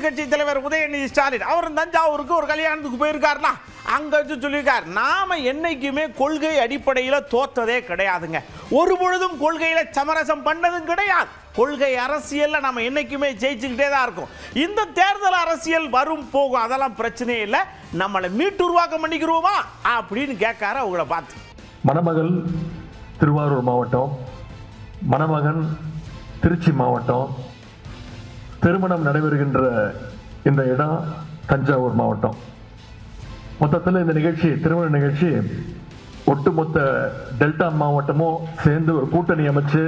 கட்சி தலைவர் உதயநிதி ஸ்டாலின் அவர் தஞ்சாவூருக்கு ஒரு கல்யாணத்துக்கு போயிருக்காருனா அங்க வச்சு சொல்லியிருக்கார், நாம என்னைக்குமே கொள்கை அடிப்படையில் தோத்ததே கிடையாதுங்க, ஒரு பொழுதும் கொள்கையில சமரசம் பண்ணதும் கிடையாது, கொள்கை அரசியல்ல நம்ம என்னைக்குமே ஜெயிச்சுக்கிட்டே தான் இருக்கும், இந்த தேர்தல் அரசியல் வரும் போகும் அதெல்லாம் பிரச்சனையே இல்லை, நம்மளை மீட்டு உருவாக்கம் பண்ணிக்கிறோமா அப்படின்னு கேட்காரு அவங்கள பார்த்து. மணமகள் திருவாரூர் மாவட்டம், மணமகன் திருச்சி மாவட்டம், திருமணம் நடைபெறுகின்ற இந்த இடம் தஞ்சாவூர் மாவட்டம். மொத்தத்தில் இந்த நிகழ்ச்சி, திருமண நிகழ்ச்சி ஒட்டுமொத்த டெல்டா மாவட்டமும் சேர்ந்து ஒரு கூட்டணி அமைச்சு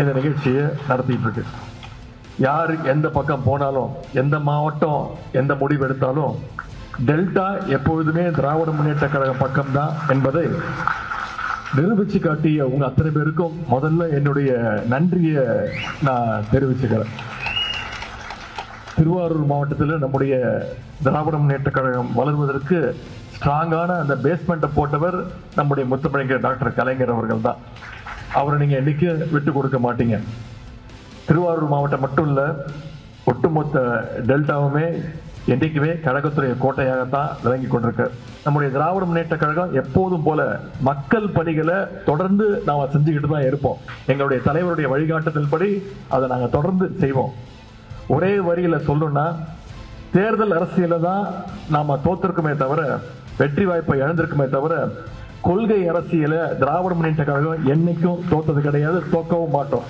இந்த நிகழ்ச்சியை நடத்திட்டு இருக்கு. யார் எந்த பக்கம் போனாலும், எந்த மாவட்டம் எந்த முடிவு எடுத்தாலும் டெல்டா எப்பொழுதுமே திராவிட முன்னேற்ற கழகம் பக்கம்தான் என்பதை நிரூபிச்சு காட்டிய உங்க அத்தனை பேருக்கும் முதல்ல என்னுடைய நன்றியை நான் தெரிவிச்சுக்கிறேன். திருவாரூர் மாவட்டத்தில் நம்முடைய திராவிட முன்னேற்ற கழகம் வளர்வதற்கு ஸ்ட்ராங்கான அந்த பேஸ்மெண்ட்டை போட்டவர் நம்முடைய முத்தமிழர் டாக்டர் கலைஞர் அவர்கள் தான். அவரை நீங்க என்னைக்கு விட்டு கொடுக்க மாட்டீங்க. திருவாரூர் மாவட்டம் மட்டும் இல்ல, ஒட்டுமொத்த டெல்டாவுமே என்றைக்குமே கழகத்துடைய கோட்டையாகத்தான் விளங்கி கொண்டிருக்கு. நம்முடைய திராவிட முன்னேற்ற கழகம் எப்போதும் போல மக்கள் பணிகளை தொடர்ந்து நாம செஞ்சுக்கிட்டு தான் இருப்போம். எங்களுடைய தலைவருடைய வழிகாட்டுதல் படி அதை நாங்கள் தொடர்ந்து செய்வோம். ஒரே வரியில சொல்லணும்னா, தேர்தல் அரசியல தான் நாம தோத்திருக்குமே தவிர, வெற்றி வாய்ப்பை இழந்திருக்குமே தவிர, கொள்கை அரசியல திராவிட முன்னேற்ற கழகம் என்னைக்கும் தோத்தது கிடையாது, தோக்கவும் மாட்டோம்.